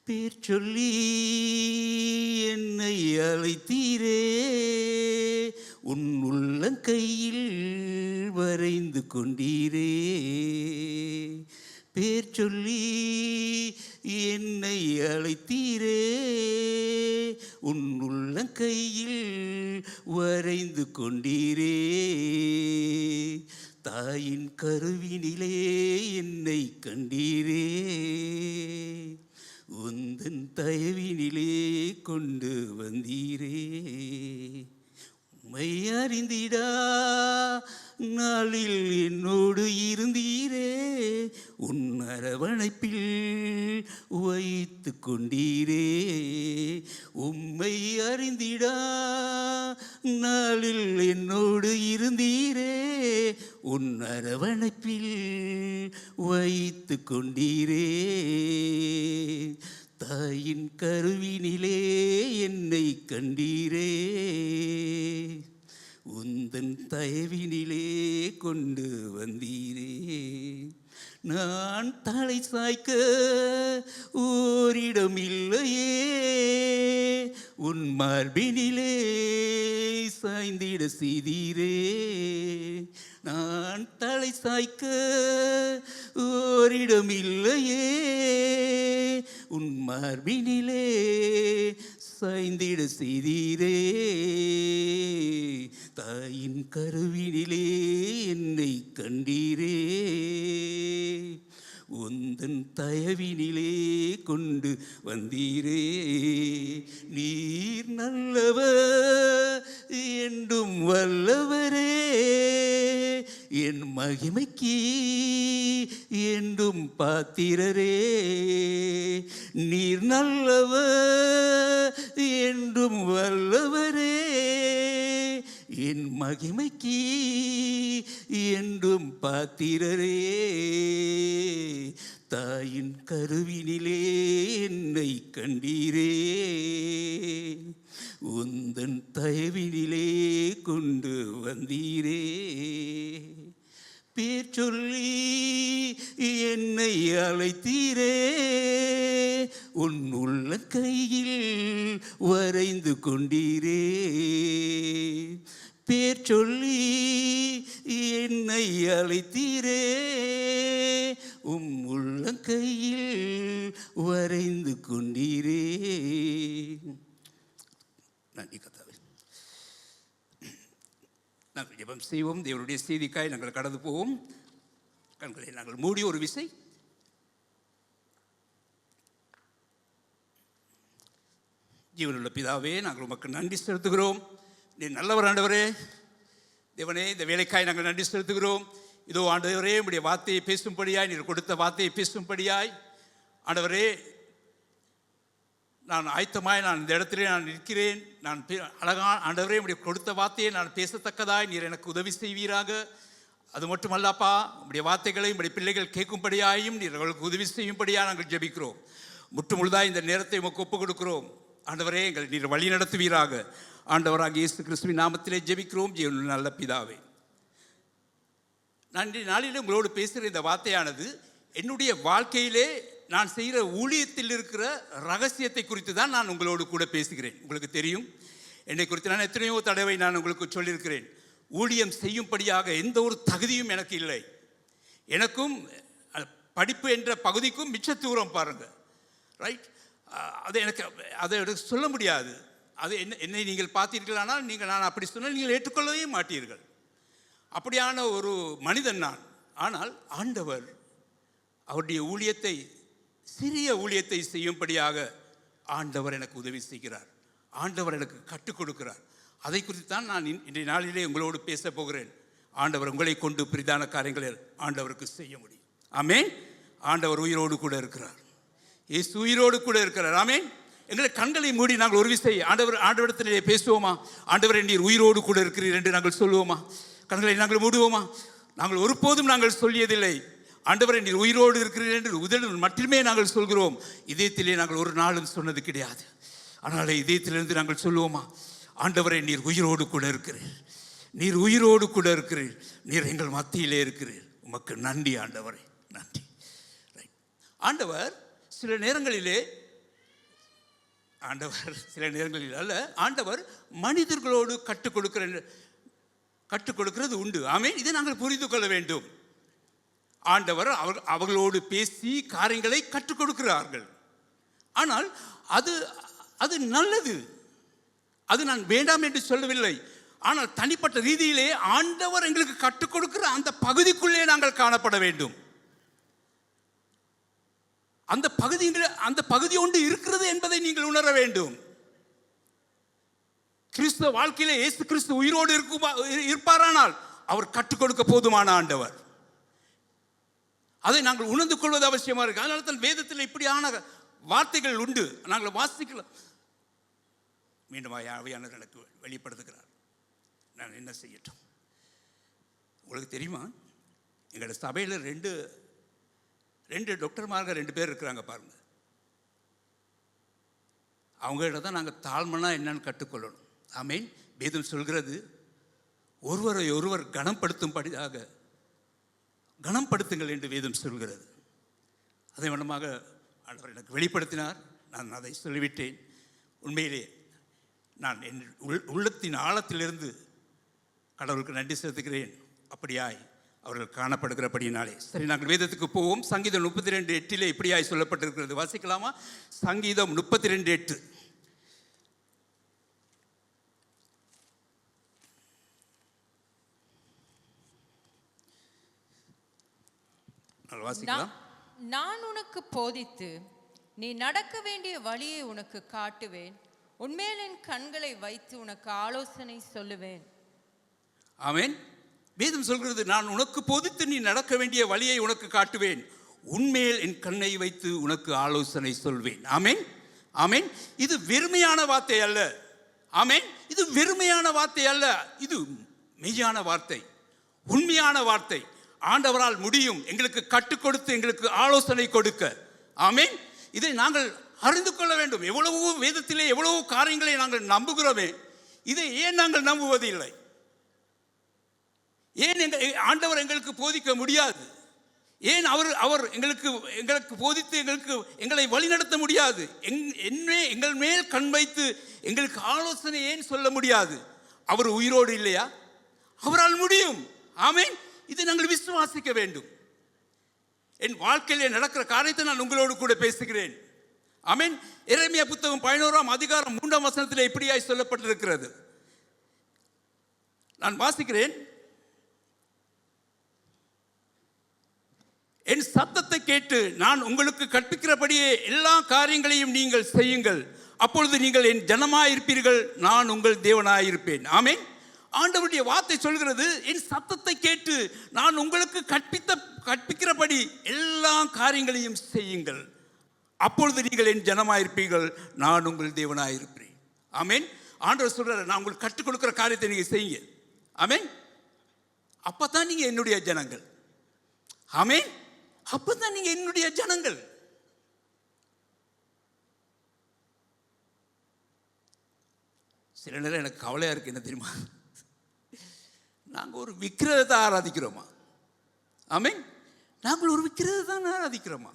பேர் சொல்லி என்னை அழைத்தீரே, உன் உள்ளங்கையில் வரைந்து கொண்டீரே. பேர் சொல்லி என்னை அழைத்தீரே, உன் உள்ளங்கையில் வரைந்து கொண்டீரே. தாயின் கருவினிலே என்னை கண்டீரே, உந்தன் தயவினிலே கொண்டு வந்தீரே. உம்மை அறிந்திடா நாளில் என்னோடு இருந்தீரே, உன் அரவணைப்பில் வைத்து கொண்டீரே. உம்மை அறிந்திடா நாளில் என்னோடு இருந்தீரே, உன் அரவணைப்பில் வைத்து கொண்டீரே. தாயின் கருவினிலே என்னை கண்டீரே, உந்தன் தயவினிலே கொண்டு வந்தீரே. நான் தலை சாய்க்க ஓரிடம் இல்லையே, உன் மார்பினிலே சாய்ந்திட செய்தீரே. நான் தலை சாய்க்க ஓரிடம் இல்லையே, உன் மார்பினிலே சாய்ந்திட செய்தீரே. தாயின் கருவினிலே என்னை கண்டீரே, உந்தன் தயவினிலே கொண்டு வந்தீரே. நீர் நல்லவர் என்றும் வல்லவரே, என் மகிமைக்கு என்றும் பாத்திரரே. நீர் நல்லவர் என்றும் வல்லவரே, என் மகிமைக்கு என்றும் பாத்திரரே. தாயின் கருவினிலே என்னை கண்டீரே, உந்தன் தயவினிலே கொண்டு வந்தீரே. பேர் சொல்லி என்னை அழைத்தீரே, உன் உள்ளங்கையில் வரைந்து கொண்டீரே. பேர் சொல்லி என்னை அழைத்தீரே, உம் உள்ளங்கையில் வரைந்து கொண்டீரே. நன்றி கர்த்தாவே. நாங்கள் ஜெபம் செய்வோம். தேவனுடைய செய்திக்காய் நாங்கள் கடந்து போவோம். கண்களை நாங்கள் மூடி ஒரு விசை. ஜீவனுள்ள பிதாவே, நாங்கள் உமக்கு நன்றி செலுத்துகிறோம். நீ நல்லவர் ஆண்டவரே. தேவனே, இந்த வேலைக்காய் நாங்கள் நன்றி செலுத்துகிறோம். இதோ ஆண்டவரே, உடைய வார்த்தையை பேசும்படியாய், நீர் கொடுத்த வார்த்தையை பேசும்படியாய் ஆண்டவரே, நான் ஆயத்தமாய் நான் இந்த இடத்திலே நான் நிற்கிறேன். நான் அழகான ஆண்டவரே, உடைய கொடுத்த வார்த்தையை நான் பேசத்தக்கதாய் நீர் எனக்கு உதவி செய்வீராக. அது மட்டுமல்லப்பா, உடைய வார்த்தைகளை உடைய பிள்ளைகள் கேட்கும்படியாயும் நீர் அவர்களுக்கு உதவி செய்யும்படியாக நாங்கள் ஜெபிக்கிறோம். முற்று முழுதாய் இந்த நேரத்தை உமக்கு ஒப்புக் கொடுக்கிறோம். ஆண்டவரே, எங்கள் நீர் வழி நடத்துவீராக. ஆண்டவராக இயேசு கிறிஸ்துவின் நாமத்திலே ஜெபிக்கிறோம் ஜீவனுள்ள நல்ல பிதாவே. நான் நாளிலே உங்களோடு பேசுகிற இந்த வார்த்தையானது என்னுடைய வாழ்க்கையிலே நான் செய்கிற ஊழியத்தில் இருக்கிற ரகசியத்தை குறித்து தான் நான் உங்களோடு கூட பேசுகிறேன். உங்களுக்கு தெரியும், என்னை குறித்து நான் எத்தனையோ தடவை நான் உங்களுக்கு சொல்லியிருக்கிறேன். ஊழியம் செய்யும்படியாக எந்த ஒரு தகுதியும் எனக்கு இல்லை. எனக்கும் படிப்பு என்ற பகுதிக்கும் மிச்ச தூரம் பாருங்கள். ரைட்? அதை சொல்ல முடியாது. அது என்னை நீங்கள் பார்த்தீர்களானால் நான் அப்படி சொன்னால் நீங்கள் ஏற்றுக்கொள்ளவே மாட்டீர்கள். அப்படியான ஒரு மனிதன் நான். ஆனால் ஆண்டவர் அவருடைய ஊழியத்தை, சிறிய ஊழியத்தை செய்யும்படியாக ஆண்டவர் எனக்கு உதவி செய்கிறார். ஆண்டவர் எனக்கு கற்றுக் கொடுக்கிறார். அதை குறித்து தான் நான் இன்றைய நாளிலே உங்களோடு பேச போகிறேன். ஆண்டவர் உங்களை கொண்டு பெரிதான காரியங்களை ஆண்டவருக்கு செய்ய முடியும். ஆமென். ஆண்டவர் உயிரோடு கூட இருக்கிறார். இயேசு உயிரோடு கூட இருக்கிறார். ஆமென். எங்களை கண்களை மூடி நாங்கள் ஒரு விசை ஆண்டவரிடத்திலே பேசுவோமா? ஆண்டவரை, நீர் உயிரோடு கூட இருக்கிறீர் என்று நாங்கள் சொல்லுவோமா? கண்களை நாங்கள் மூடுவோமா? நாங்கள் ஒருபோதும் நாங்கள் சொல்லியதில்லை ஆண்டவரை நீர் உயிரோடு இருக்கிறீர் என்று உதடு மட்டுமே நாங்கள் சொல்கிறோம். இதயத்திலே நாங்கள் ஒரு நாளும் சொன்னது கிடையாது. ஆனால் இதயத்திலிருந்து நாங்கள் சொல்லுவோமா? ஆண்டவரை, நீர் உயிரோடு கூட இருக்கிறீர், நீர் உயிரோடு கூட இருக்கிறீர், நீர் எங்கள் மத்தியிலே இருக்கிறீர். உமக்கு நன்றி ஆண்டவரே, நன்றி. ஆண்டவர் சில நேரங்களிலே ஆண்டவர் சில நேரங்களில் அல்ல, ஆண்டவர் மனிதர்களோடு கற்றுக் கொடுக்கிறது உண்டு. ஆமென். இதை நாங்கள் புரிந்து கொள்ள வேண்டும். ஆண்டவர் அவர்களோடு பேசி காரியங்களை கற்றுக் கொடுக்கிறார்கள். ஆனால் அது நல்லது, அது நான் வேண்டாம் என்று சொல்லவில்லை. ஆனால் தனிப்பட்ட ரீதியிலே ஆண்டவர் எங்களுக்கு கற்றுக் கொடுக்கிற அந்த பகுதிக்குள்ளே நாங்கள் காணப்பட வேண்டும். அந்த பகுதி ஒன்று இருக்கிறது என்பதை நீங்கள் உணர வேண்டும். கிறிஸ்துவ வாழ்க்கையிலே இயேசு கிறிஸ்து உயிரோடு இருப்பாரானால் அவர் கற்றுக் கொடுக்க போதுமான ஆண்டவர். அதை நாங்கள் உணர்ந்து கொள்வது அவசியமா இருக்கு. அதனால தான் வேதத்தில் இப்படியான வார்த்தைகள் உண்டு, நாங்கள் வாசிக்கலாம். மீண்டும் ஆவியானவர் எனக்கு வெளிப்படுத்துகிறார். நான் என்ன செய்யட்டும்? உங்களுக்கு தெரியுமா, எங்களோட சபையில் ரெண்டு டாக்டர்மார்கள் 2 பேர் இருக்கிறாங்க பாருங்க. அவங்ககிட்ட தான் நாங்கள் தாழ்மைனா என்னன்னு கற்றுக்கொள்ளணும். ஆமேன். வேதம் சொல்கிறது, ஒருவரை ஒருவர் கனப்படுத்தும்படியாக கனப்படுத்துங்கள் என்று வேதம் சொல்கிறது. அதே வண்ணமாக ஆண்டவர் எனக்கு வெளிப்படுத்தினார். நான் அதை சொல்லிவிட்டேன். உண்மையிலே நான் என் உள்ளத்தின் ஆழத்திலிருந்து கடவுளுக்கு நன்றி செலுத்துகிறேன். அப்படியாய் அவர்கள் காணப்படுகிறபடியினாலே. சரி, நாங்கள் வேதத்துக்கு போவோம். சங்கீதம் 32:8 இப்படியாய் சொல்லப்பட்டிருக்கிறது. வாசிக்கலாமா? சங்கீதம் 32:8. நான் உனக்கு போதித்து நீ நடக்க வேண்டிய வழியை உனக்கு காட்டுவேன். உன்மேல் என் கண்களை வைத்து உனக்கு ஆலோசனை சொல்லுவேன். ஆமென். வேதம் சொல்கிறது, நான் உனக்கு போதித்து நீ நடக்க வேண்டிய வழியை உனக்கு காட்டுவேன். உன்மேல் என் கண்ணை வைத்து உனக்கு ஆலோசனை சொல்வேன். ஆமென். ஆமென். இது வெறுமையான வார்த்தை அல்ல. ஆமென். இது வெறுமையான வார்த்தை அல்ல, இது மெய்யான வார்த்தை, உண்மையான வார்த்தை. ஆண்டவரால் முடியும் எங்களுக்கு கற்றுக் கொடுத்து எங்களுக்கு ஆலோசனை கொடுக்க. ஆமென். இதை நாங்கள் அறிந்து கொள்ள வேண்டும். எவ்வளவோ வேதத்திலே எவ்வளவோ காரியங்களை நாங்கள் நம்புகிறோமே, இதை ஏன் நாங்கள் நம்புவதில்லை? ஏன் ஆண்டவர் எங்களுக்கு போதிக்க முடியாது? ஏன் அவர் எங்களுக்கு போதித்து எங்களை வழிநடத்த முடியாது? எங்கள் மேல் கண் வைத்து எங்களுக்கு ஆலோசனை ஏன் சொல்ல முடியாது? அவர் உயிரோடு இல்லையா? அவரால் முடியும். ஆமென். இதை நாங்கள் விசுவாசிக்க வேண்டும். என் வாழ்க்கையிலே நடக்கிற காரியத்தை நான் உங்களோடு கூட பேசுகிறேன். ஆமென். எரேமியா புத்தகம் 11ஆம் அதிகாரம் 3ஆம் வசனத்தில் இப்படியாய் சொல்லப்பட்டிருக்கிறது. நான் வாசிக்கிறேன். என் சத்தத்தை கேட்டு நான் உங்களுக்கு கற்பிக்கிறபடியே எல்லா காரியங்களையும் நீங்கள் செய்யுங்கள். அப்பொழுது நீங்கள் என் ஜனமாயிருப்பீர்கள், நான் உங்கள் தேவனாயிருப்பேன். ஆமென். ஆண்டவருடைய வார்த்தை சொல்கிறது, என் சத்தத்தை கேட்டு நான் உங்களுக்கு கற்பிக்கிறபடி எல்லா காரியங்களையும் செய்யுங்கள். அப்பொழுது நீங்கள் என் ஜனமாயிருப்பீர்கள், நான் உங்கள் தேவனாயிருப்பேன். ஆமென். ஆண்டவர் சொல்றாரு, நான் உங்களுக்கு கற்றுக் கொடுக்கிற காரியத்தை நீங்க செய்யுங்க. ஆமென். அப்பதான் நீங்க என்னுடைய ஜனங்கள். ஆமென். அப்பதான் நீங்க என்னுடைய ஜனங்கள். சில நேரம் எனக்கு கவலையா இருக்கு. என்ன தெரியுமா? நாங்கள் ஒரு விக்கிரகத்தை ஆராதிக்கிறோமா? ஆமென். நாங்கள் ஒரு விக்கிரகத்தை தான் ஆராதிக்கிறோமா?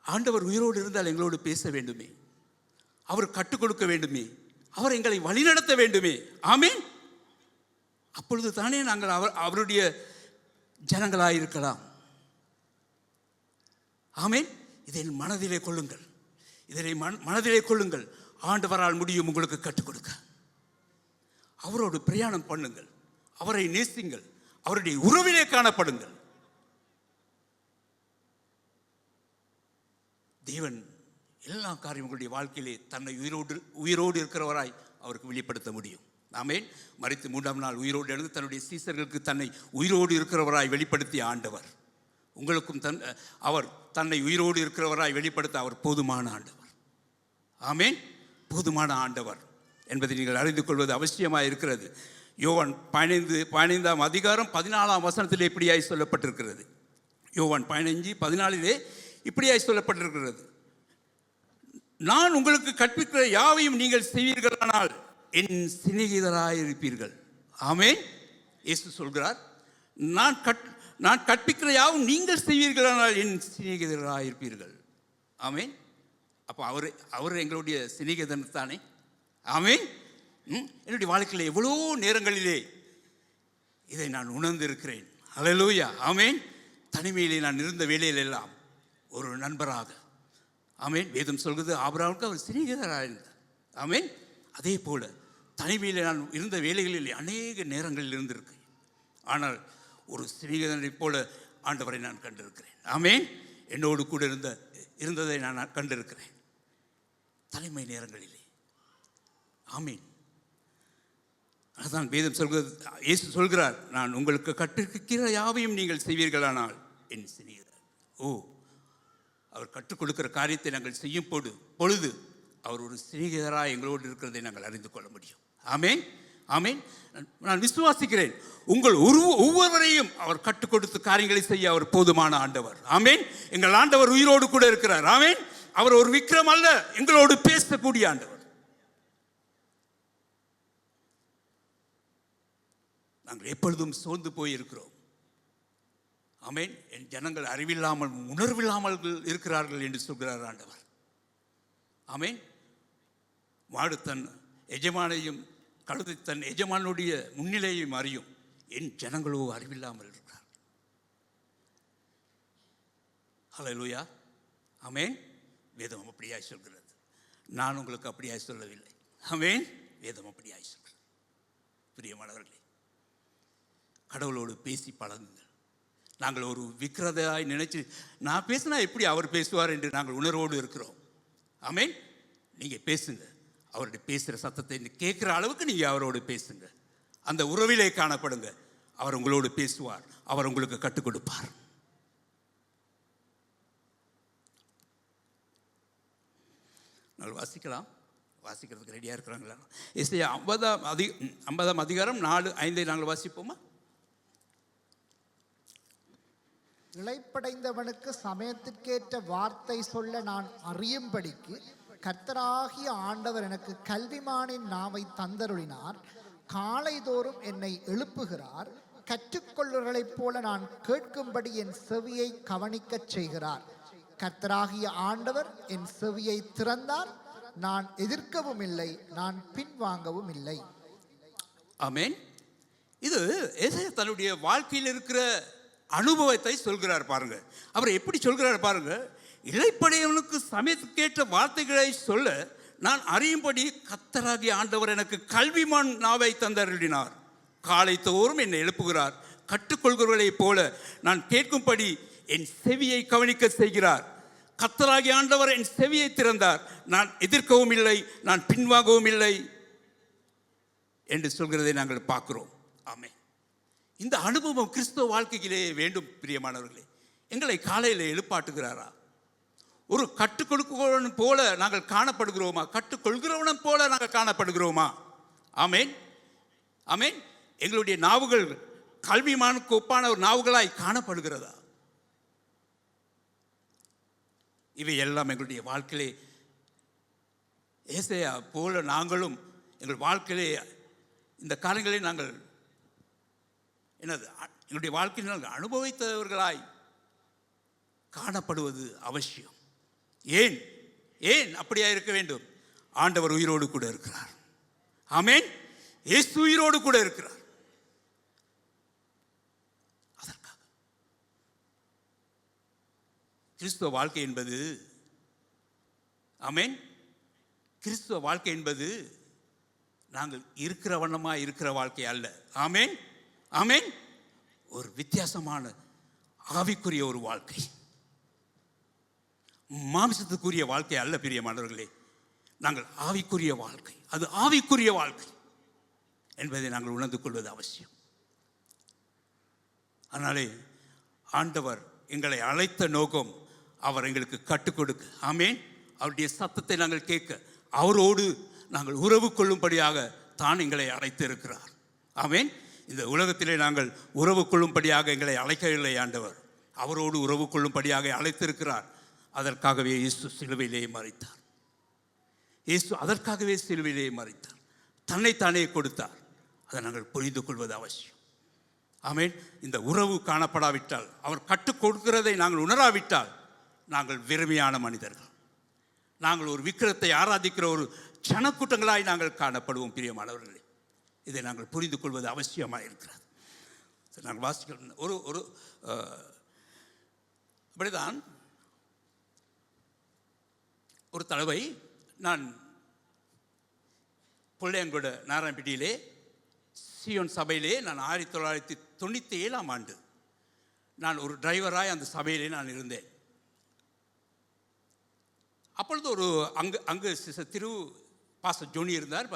ஆண்டவர் உயிரோடு இருந்தால் எங்களோடு பேச வேண்டுமே, அவர் கற்றுக் கொடுக்க வேண்டுமே, அவர் எங்களை வழிநடத்த வேண்டுமே. ஆமென். அப்பொழுது தானே நாங்கள் அவருடைய ஜனங்களாயிருக்கலாம். ஆமென். இதை மனதிலே கொள்ளுங்கள், இதனை மனதிலே கொள்ளுங்கள். ஆண்டவரால் முடியும் உங்களுக்கு கற்றுக் கொடுக்க. அவரோடு பிரயாணம் பண்ணுங்கள், அவரை நேசிங்கள், அவருடைய உறவிலே காணப்படுங்கள். தேவன் எல்லா காரியம் உங்களுடைய வாழ்க்கையிலே தன்னை உயிரோடு இருக்கிறவராய் அவருக்கு வெளிப்படுத்த முடியும். ஆமென். மரித்து 3ஆம் நாள் உயிரோடு எழுந்து தன்னுடைய சீசர்களுக்கு தன்னை உயிரோடு இருக்கிறவராய் வெளிப்படுத்திய ஆண்டவர் உங்களுக்கும் அவர் தன்னை உயிரோடு இருக்கிறவராய் வெளிப்படுத்த அவர் போதுமான ஆண்டவர். ஆமென். போதுமான ஆண்டவர் என்பதை நீங்கள் அறிந்து கொள்வது அவசியமாக இருக்கிறது. யோவான் 15ஆம் அதிகாரம் 14ஆம் வசனத்தில் இப்படியாய் சொல்லப்பட்டிருக்கிறது. யோவான் 15:14 இப்படியாய் சொல்லப்பட்டிருக்கிறது, நான் உங்களுக்கு கற்பிக்கிற யாவையும் நீங்கள் செய்வீர்களானால் என் சிநேகிதராயிருப்பீர்கள். ஆமென். இயேசு சொல்கிறார், நான் கற்பிக்கிற யாவும் நீங்கள் செய்வீர்களானால் என் சிநேகிதராயிருப்பீர்கள். ஆமென். அப்போ அவர் எங்களுடைய சிநேகிதன் தானே. ஆமென். என்னுடைய வாழ்க்கையில் எவ்வளோ நேரங்களிலே இதை நான் உணர்ந்திருக்கிறேன். அல்லேலூயா. ஆமென். தனிமையிலே நான் இருந்த வேளையில் எல்லாம் ஒரு நண்பராக, ஆமென், வேதம் சொல்கிறது ஆபிரகாமுக்கு அவர் சிநேகிதராக இருந்தார். ஆமென். அதே போல தனிமையில் நான் இருந்த வேலைகளில் அநேக நேரங்களில் இருந்திருக்கு. ஆனால் ஒரு சிநேகிதனைப் போல ஆண்டவரை நான் கண்டிருக்கிறேன். ஆமென். என்னோடு கூட இருந்ததை நான் கண்டிருக்கிறேன் தனிமை நேரங்களிலே. ஆமென். அதுதான் வேதம் சொல்கிறது. இயேசு சொல்கிறார், நான் உங்களுக்கு கற்றுக்கிற யாவையும் நீங்கள் செய்வீர்களானால் என் சிநேகிதர். அவர் கற்றுக் கொடுக்கிற காரியத்தை நாங்கள் செய்யும் பொழுது அவர் ஒரு சிநேகிதராக எங்களோடு இருக்கிறதை நாங்கள் அறிந்து கொள்ள முடியும். ஆமென். ஆமென். நான் விசுவாசிக்கிறேன், உங்கள் ஒவ்வொருவரையும் அவர் கற்றுக் கொடுத்த காரியங்களை செய்ய அவர் போதுமான ஆண்டவர். ஆமென். எங்கள் ஆண்டவர் உயிரோடு கூட இருக்கிறார். ஆமென். அவர் ஒரு விக்ரம் அல்ல, எங்களோடு பேசக்கூடிய ஆண்டவர். நாங்கள் எப்பொழுதும் சோர்ந்து போயிருக்கிறோம். ஆமென். என் ஜனங்கள் அறிவில்லாமல் உணர்வில்லாமல் இருக்கிறார்கள் என்று சொல்கிறார் ஆண்டவர். ஆமென். மாடு தன் எஜமானையும் கழுதை தன் எஜமானுடைய முன்னிலையும் அறியும், என் ஜனங்களோ அறிவில்லாமல் இருக்கிறார். ஹல்லேலூயா. ஆமென். வேதம் அப்படியாய் சொல்கிறது. நான் உங்களுக்கு அப்படியாய் சொல்லவில்லை. ஆமென். வேதம் அப்படியாய் சொல்கிறது. பிரியமானவர்களே, கடவுளோடு பேசி பழகுங்கள். நாங்கள் ஒரு விக்கிரதையாய் நினைச்சு நான் பேசினா எப்படி அவர் பேசுவார் என்று நாங்கள் உணர்வோடு இருக்கிறோம். ஆமென். நீங்கள் பேசுங்க. அவருடைய பேசுகிற சத்தத்தை கேட்குற அளவுக்கு நீங்கள் அவரோடு பேசுங்க. அந்த உறவிலே காணப்படுங்க. அவர் உங்களோடு பேசுவார். அவர் உங்களுக்கு கற்றுக் கொடுப்பார். நாங்கள் வாசிக்கிறதுக்கு ரெடியாக இருக்கிறாங்களா? எஸ்ஐயா 50ஆம் அதிகாரம் 4-5 நாங்கள் வாசிப்போமா? இளைப்படைந்தவனுக்கு சமயத்திற்கேற்ற வார்த்தை சொல்ல நான் அறியும்படிக்கு கர்த்தராகிய ஆண்டவர் எனக்கு கல்விமானின் நாவை தந்தருளினார். காலைதோறும் என்னை எழுப்புகிறார். கற்றுக்கொள்ளுகளைப் போல நான் கேட்கும்படி என் செவியை கவனிக்கச் செய்கிறார். கர்த்தராகிய ஆண்டவர் என் செவியை திறந்தார். நான் எதிர்க்கவும் இல்லை, நான் பின்வாங்கவும் இல்லை. ஆமென். இது ஏசாயா தன்னுடைய வாழ்க்கையில் இருக்கிற அனுபவத்தை சொல்கிறார் பாருங்க. அவர் எப்படி சொல்கிறார் பாருங்க. இளைப்படையவனுக்கு சமயத்துக்கேற்ற வார்த்தைகளை சொல்ல நான் அறியும்படி கர்த்தராகிய ஆண்டவர் எனக்கு கல்விமான் நாவை தந்தருளினார். காலை தோறும் என்னை எழுப்புகிறார். கற்றுக்கொள்கிறவர்களைப் போல நான் கேட்கும்படி என் செவியை கவனிக்க செய்கிறார். கர்த்தராகிய ஆண்டவர் என் செவியை திறந்தார். நான் எதிர்க்கவும் இல்லை, நான் பின்வாங்கவும் இல்லை என்று சொல்கிறதை நாங்கள் பார்க்கிறோம். ஆமென். இந்த அனுபவம் கிறிஸ்தவ வாழ்க்கையிலே வேண்டும். பிரியமானவர்களே, எங்களை காலையில் எழுப்பாட்டுகிறாரா? ஒரு கற்றுக் கொடுக்கிறவன் போல நாங்கள் காணப்படுகிறோமா? கற்றுக்கொள்கிறவன் போல நாங்கள் காணப்படுகிறோமா? ஆமென். ஆமென். எங்களுடைய நாவுகள் கல்விமானுக்கு ஒப்பான ஒரு நாவுகளாய் காணப்படுகிறதா? இவை எல்லாம் எங்களுடைய வாழ்க்கையிலே ஏசாயா போல நாங்களும் எங்கள் வாழ்க்கையிலே இந்த காரியங்களை நாங்கள் எங்களுடைய வாழ்க்கையில் நாங்கள் அனுபவித்தவர்களாய் காணப்படுவது அவசியம். ஏன் அப்படியா இருக்க வேண்டும்? ஆண்டவர் உயிரோடு கூட இருக்கிறார். ஆமென். இயேசு உயிரோடு கூட இருக்கிறார். அதற்காக கிறிஸ்துவ வாழ்க்கை என்பது, ஆமென், கிறிஸ்துவ வாழ்க்கை என்பது நாங்கள் இருக்கிற வண்ணமாக இருக்கிற வாழ்க்கை அல்ல. ஆமென். ஆமென். ஒரு வித்தியாசமான ஆவிக்குரிய ஒரு வாழ்க்கை, மாம்சத்துக்குரிய வாழ்க்கை அல்ல. பிரியமானவர்களே, நாங்கள் ஆவிக்குரிய வாழ்க்கை, அது ஆவிக்குரிய வாழ்க்கை என்பதை நாங்கள் உணர்ந்து கொள்வது அவசியம். அதனாலே ஆண்டவர் எங்களை அழைத்த நோக்கம் அவர் எங்களுக்கு கற்றுக் கொடுக்க, ஆமென், அவருடைய சத்தத்தை நாங்கள் கேட்க, அவரோடு நாங்கள் உறவு கொள்ளும்படியாக தான் எங்களை அழைத்து இருக்கிறார். ஆமென். இந்த உலகத்திலே நாங்கள் உறவு கொள்ளும்படியாக எங்களை அழைக்கவில்லை. ஆண்டவர் அவரோடு உறவு கொள்ளும்படியாக அழைத்திருக்கிறார். அதற்காகவே இயேசு சிலுவையிலே மரித்தார். இயேசு அதற்காகவே சிலுவையிலே மரித்தார். தன்னைத்தானே கொடுத்தார். அதை நாங்கள் புரிந்து கொள்வது அவசியம். ஆமென். இந்த உறவு காணப்படாவிட்டால், அவர் கற்றுக் கொடுக்கிறதை நாங்கள் உணராவிட்டால், நாங்கள் வெறுமையான மனிதர்கள், நாங்கள் ஒரு விக்கிரத்தை ஆராதிக்கிற ஒரு ஜனக்கூட்டங்களாய் நாங்கள் காணப்படுவோம். பிரியமானவர்களே, இதை நாங்கள் புரிந்து கொள்வது அவசியமாக இருக்கிறது. நாங்கள் வாசிக்கிறோம். ஒரு அப்படிதான் ஒரு தடவை நான் புள்ளையங்கோட நாராயணப்பட்டியிலே சியோன் சபையிலே நான் 1997 ஆண்டு நான் ஒரு டிரைவராய் அந்த சபையிலே நான் இருந்தேன். அப்பொழுது ஒரு அங்கு திரு பாஸ்டர் ஜோனி இருந்தார்,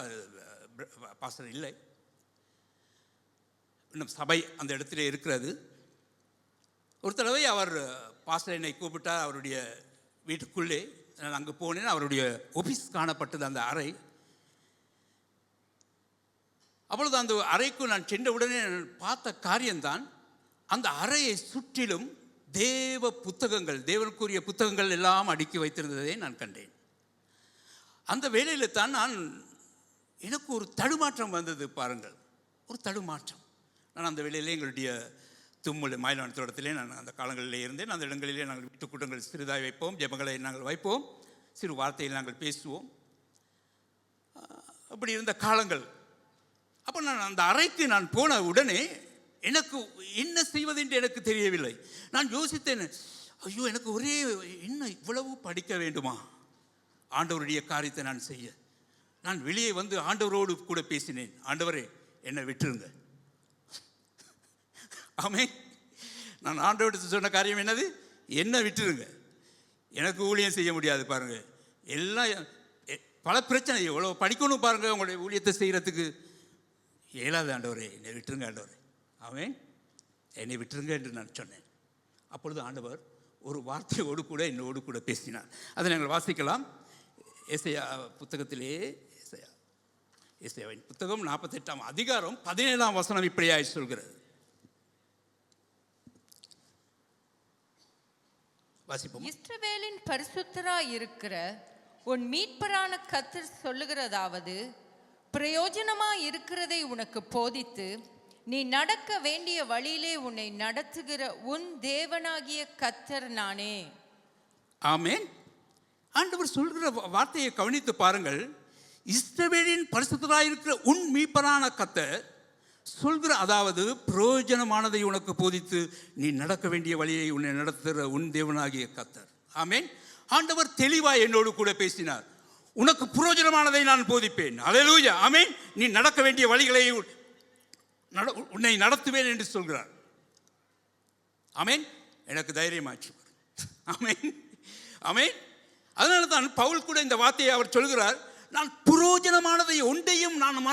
பாஸ்டர் இல்லை, இன்னும் சபை அந்த இடத்துல இருக்கிறது. ஒரு தடவை அவர் பாஸ்டர் என்னை கூப்பிட்டார் அவருடைய வீட்டுக்குள்ளே. நான் அங்கே போனேன். அவருடைய ஆஃபீஸ் காணப்பட்டது அந்த அறை. அப்பொழுது அந்த அறைக்கு நான் சென்ற உடனே பார்த்த காரியம்தான், அந்த அறையை சுற்றிலும் தேவ புத்தகங்கள், தேவனுக்குரிய புத்தகங்கள் எல்லாம் அடுக்கி வைத்திருந்ததை நான் கண்டேன். அந்த வேளையில் தான் எனக்கு ஒரு தடுமாற்றம் வந்தது. பாருங்கள், ஒரு தடுமாற்றம். நான் அந்த வேளையிலே எங்களுடைய தும்முல் மயிலான தோட்டத்திலே நான் அந்த காலங்களிலே இருந்தேன். அந்த இடங்களிலே நாங்கள் வீட்டு கூட்டங்கள் சிறிதாய் வைப்போம், ஜெபங்களை நாங்கள் வைப்போம், சிறு வார்த்தையில் நாங்கள் பேசுவோம். அப்படி இருந்த காலங்கள். அப்போ நான் அந்த அறைக்கு நான் போன உடனே எனக்கு என்ன செய்வது என்று எனக்கு தெரியவில்லை. நான் யோசித்தேன், ஐயோ எனக்கு ஒரே என்ன இவ்வளவு படிக்க வேண்டுமா ஆண்டவருடைய காரியத்தை நான் செய்ய. நான் வெளியே வந்து ஆண்டவரோடு கூட பேசினேன், ஆண்டவரே என்னை விட்டுருங்க. ஆமென். நான் ஆண்டவருக்கு சொன்ன காரியம் என்னது? என்ன விட்டுருங்க, எனக்கு ஊழியம் செய்ய முடியாது. பாருங்க, எல்லாம் பல பிரச்சனை, எவ்வளோ படிக்கணும் பாருங்க உங்களுடைய ஊழியத்தை செய்கிறதுக்கு. இயலாது ஆண்டவரே, என்னை விட்டுருங்க ஆண்டவரே. ஆமென், என்னை விட்டுருங்க என்று நான் சொன்னேன். அப்பொழுது ஆண்டவர் ஒரு வார்த்தையோடு கூட என்னோடு கூட பேசினார். அதை நாங்கள் வாசிக்கலாம். ஏசாயா புத்தகத்திலே, ஏசாயாவின் புத்தகம் 48ஆம் அதிகாரம் 17ஆம் வசனம் இப்படியாய் சொல்கிறது. வாசிப்போம். இஸ்ரவேலின் பரிசுத்தராய் இருக்கிற உன் மீட்பரான கர்த்தர் சொல்லுகிறதாவது, பிரயோஜனமாய் இருக்கிறதை உனக்கு போதித்து நீ நடக்க வேண்டிய வழியிலே உன்னை நடத்துகிற உன் தேவனாகிய கர்த்தர் நானே. ஆமென். ஆண்டவர் சொல்கிற வார்த்தையை கவனித்து பாருங்கள். இஸ்ரவேலின் பரிசுத்தராயிருக்கிற உன் மீட்பரான கர்த்தர் சொல்கிற, அதாவது பிரயோஜனமானதை உனக்கு போதித்து நீ நடக்க வேண்டிய வழியை உன்னை நடத்துகிற உன் தேவனாகிய கர்த்தர். ஆமென். ஆண்டவர் தெளிவாய் என்னோடு கூட பேசினார். உனக்கு பிரயோஜனமானதை நான் போதிப்பேன். அல்லேலூயா. ஆமென். நீ நடக்க வேண்டிய வழிகளை உன்னை நடத்துவேன் என்று சொல்கிறார். ஆமென். எனக்கு தைரியமாச்சு. ஆமென், ஆமென். அதனால தான் பவுல் கூட இந்த வார்த்தையை அவர் சொல்கிறார், நான் பிரயோஜனமானதை ஒன்றையும் நான்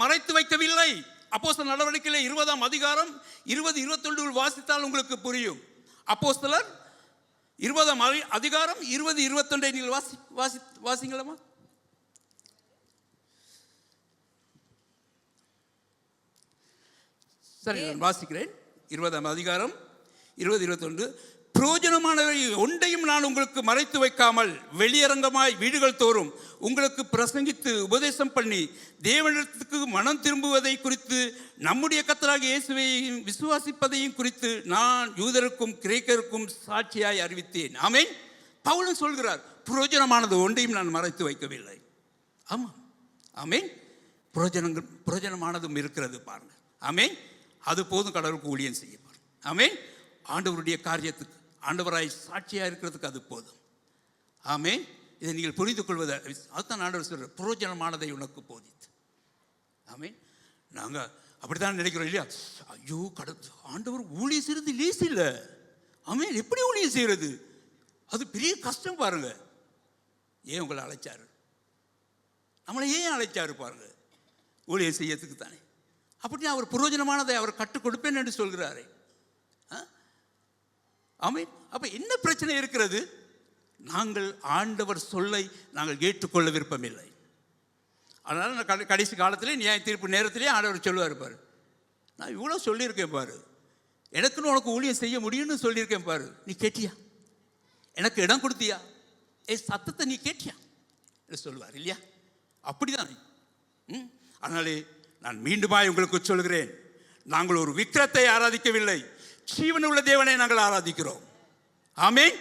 மறைத்து வைக்கவில்லை. அப்போஸ்தலர் நடவடிக்கையிலே 20ஆம் அதிகாரம் 20-21 வாசித்தால் உங்களுக்கு புரியும். அப்போஸ்தலர் 20ஆம் அதிகாரம் 20-21 நீங்கள் வாசிங்களமா? சரி, நான் வாசிக்கிறேன். 20ஆம் அதிகாரம் 20-21. பிரயோஜனமானவை ஒன்றையும் நான் உங்களுக்கு மறைத்து வைக்காமல் வெளியரங்கமாய் வீடுகள் தோறும் உங்களுக்கு பிரசங்கித்து உபதேசம் பண்ணி தேவனிடத்துக்கு மனம் திரும்புவதை குறித்து நம்முடைய கர்த்தராகிய இயேசுவை விசுவாசிப்பதையும் குறித்து நான் யூதருக்கும் கிரேக்கருக்கும் சாட்சியாய் அறிவித்தேன். ஆமென். பவுலும் சொல்கிறார், பிரயோஜனமானது ஒன்றையும் நான் மறைத்து வைக்கவில்லை. ஆமாம், ஆமென். பிரயோஜனமானதும் இருக்கிறது பாருங்க. ஆமென். அது போதும் கடவுளுக்கு ஊழியம் செய்ய பாருங்க. ஆமென். ஆண்டவருடைய காரியத்துக்கு ஆண்டவராய் சாட்சியாக இருக்கிறதுக்கு அது போதும். ஆமென். இதை நீங்கள் புரிந்து கொள்வதை அதுதான் ஆண்டவர் சொல்ற, பிரயோஜனமானதை உனக்கு போதித்து. ஆமென். நாங்கள் அப்படித்தான் நினைக்கிறோம் இல்லையா? ஐயோ ஆண்டவர் ஊழியம் செய்கிறது லேசி இல்லை. ஆமென். எப்படி ஊழியம் செய்கிறது? அது பெரிய கஷ்டம் பாருங்க. ஏன் உங்களை அழைச்சாரு? நம்மளை ஏன் அழைச்சாரு பாருங்க? ஊழியம் செய்யறதுக்கு தானே. அப்படி அவர் பிரயோஜனமானதை அவர் கற்றுக் கொடுப்பேன் என்று சொல்கிறாரே. ஆமென். அப்ப என்ன பிரச்சனை இருக்கிறது? நாங்கள் ஆண்டவர் சொல்லை நாங்கள் ஏற்றுக்கொள்ள விருப்பமில்லை. அதனால நான் கடைசி காலத்திலே நியாய தீர்ப்பு நேரத்திலே ஆண்டவர் சொல்லுவார் பாரு, நான் இவ்வளோ சொல்லியிருக்கேன் பாரு, எனக்குன்னு உனக்கு ஊழியம் செய்ய முடியும்னு சொல்லியிருக்கேன் பாரு, நீ கேட்டியா? எனக்கு இடம் கொடுத்தியா? சத்தத்தை நீ கேட்டியா என்று சொல்லுவார் இல்லையா? அப்படிதான். அதனாலே நான் மீண்டுமாய் உங்களுக்கு சொல்கிறேன், நாங்கள் ஒரு விக்கிரத்தை ஆராதிக்கவில்லை, ஜீவனுள்ள தேவனை நாங்கள் ஆராதிக்கிறோம். ஆமென்.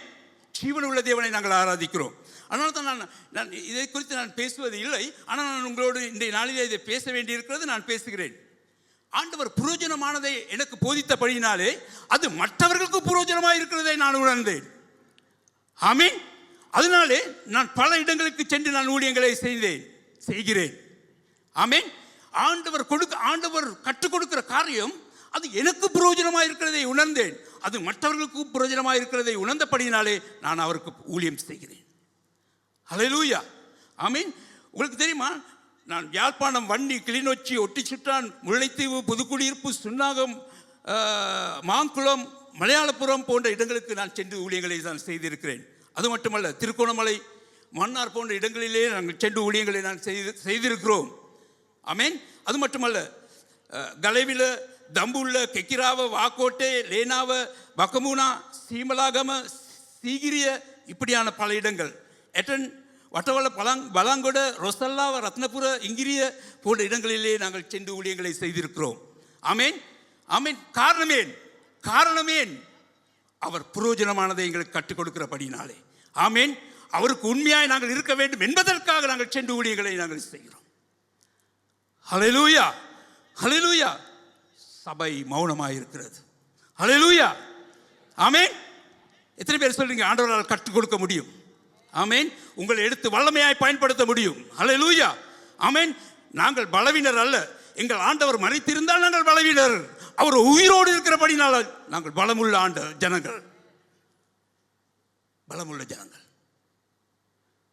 ஜீவனுள்ள தேவனை நாங்கள் ஆராதிக்கிறோம். அதனால தான் நான் இதை குறித்து நான் பேசுவது இல்லை. ஆனால் நான் உங்களோடு இன்றைய நாளிலே இதை பேச வேண்டியிருக்கிறது, நான் பேசுகிறேன். ஆண்டவர் புரோஜனமானதை எனக்கு போதித்தபடியினாலே அது மற்றவர்களுக்கு புரோஜனமாக இருக்கிறதை நான் உணர்ந்தேன். ஆமீன். அதனாலே நான் பல இடங்களுக்கு சென்று நான் ஊழியங்களை செய்கிறேன். ஆமீன். ஆண்டவர் கற்றுக் கொடுக்கிற காரியம் அது எனக்கு புரோஜனமாக இருக்கிறதை உணர்ந்தேன். அது மற்றவர்களுக்கு புரோஜனமாக இருக்கிறதை உணர்ந்தபடியினாலே நான் அவருக்கு ஊழியம் செய்கிறேன். ஹல்லேலூயா. ஆமீன். உங்களுக்கு தெரியுமா, நான் யாழ்ப்பாணம், வன்னி, கிளிநொச்சி, ஒட்டிச்சுட்டான், முல்லைத்தீவு, புதுக்குடியிருப்பு, சுன்னாகம், மாங்குளம், மலையாளபுரம் போன்ற இடங்களுக்கு நான் சென்று ஊழியங்களை நான் செய்திருக்கிறேன். அது மட்டுமல்ல, திருகோணமலை, மன்னார் போன்ற இடங்களிலே நாங்கள் சென்று ஊழியங்களை நான் செய்திருக்கிறோம். ஆமீன். அது மட்டுமல்ல, கலைவில, தம்புள்ள, கெக்கிராவ, வாக்கோட்டை, லேனாவ, பக்கமுனா, சீமலாகம, சீகிரிய, இப்படியான பல இடங்கள், எட்டன், வட்டவள, பலாங்கொட, ரொசல்லாவ, ரத்னபுர, இங்கிரிய போன்ற இடங்களிலே நாங்கள் சென்று ஊழியங்களை செய்திருக்கிறோம். ஆமீன். ஆமீன். காரணமேன் அவர் புரோஜனமானதை எங்களுக்கு கற்றுக் கொடுக்கிறபடினாலே. ஆமீன். அவருக்கு உண்மையாய் நாங்கள் இருக்க வேண்டும் என்பதற்காக நாங்கள் சென்று ஊழியங்களை நாங்கள் செய்கிறோம். ஹல்லேலூயா. ஹல்லேலூயா. சபை மௌனமாக இருக்கிறது. ஹல்லேலூயா. ஆமீன். எத்தனை பேர் சொல்றீங்க ஆண்டவரால் கற்றுக் கொடுக்க முடியும்? ஆமீன். உங்களை எடுத்து வல்லமையாய் பயன்படுத்த முடியும். ஹல்லேலூயா. ஆமீன். நாங்கள் பலவீனர் அல்ல. எங்கள் ஆண்டவர் மரித்திருந்தால் நாங்கள் பலவீனர். அவர் உயிரோடு இருக்கிறபடினால நாங்கள் பலமுள்ள ஜனங்கள்.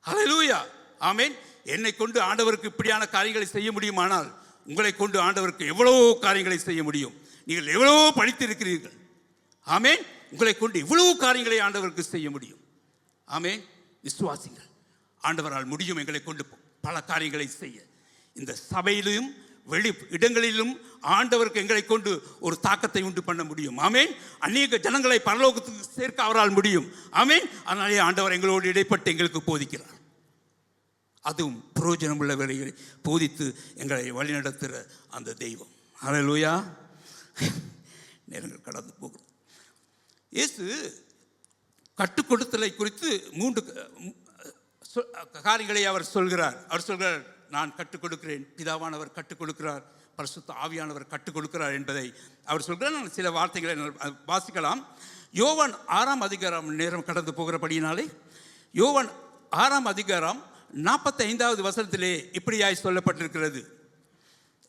ஹல்லேலூயா. ஆமீன். என்னை கொண்டு ஆண்டவருக்கு இப்படியான காரியங்களை செய்ய முடியுமானால் உங்களை கொண்டு ஆண்டவருக்கு எவ்வளவோ காரியங்களை செய்ய முடியும். நீங்கள் எவ்வளவோ படித்திருக்கிறீர்கள். ஆமீன். உங்களை கொண்டு இவ்வளவு காரியங்களை ஆண்டவருக்கு செய்ய முடியும். ஆமீன். விசுவாசிகள், ஆண்டவரால் முடியும் எங்களை கொண்டு பல காரியங்களை செய்ய. இந்த சபையிலும் வெளி இடங்களிலும் ஆண்டவருக்கு எங்களை கொண்டு ஒரு தாக்கத்தை உண்டு பண்ண முடியும். ஆமீன். அநேக ஜனங்களை பரலோகத்துக்கு சேர்க்க அவரால் முடியும். ஆமீன். அதனாலே ஆண்டவர் எங்களோடு இடைப்பட்டு எங்களுக்கு போதிக்கிறார். அதுவும் பிரயோஜனம் உள்ள வேலைகளை போதித்து எங்களை வழிநடத்துகிற அந்த தெய்வம். ஹல்லேலூயா. நேரங்கள் கடந்து போகும். இயேசு கற்றுக் கொடுத்தலை குறித்து 3 காரியங்களை அவர் சொல்கிறார். நான் கற்றுக் கொடுக்கிறேன், பிதாவானவர் கற்றுக் கொடுக்கிறார், பரிசுத்த ஆவியானவர் கற்றுக் கொடுக்கிறார் என்பதை அவர் சொல்கிறார். நான் சில வார்த்தைகளை வாசிக்கலாம். யோவான் 6ஆம் அதிகாரம், நேரம் கடந்து போகிறபடியினாலே யோவான் 6ஆம் அதிகாரம் 45வது வசனத்திலே இப்படியாய் சொல்லப்பட்டிருக்கிறது.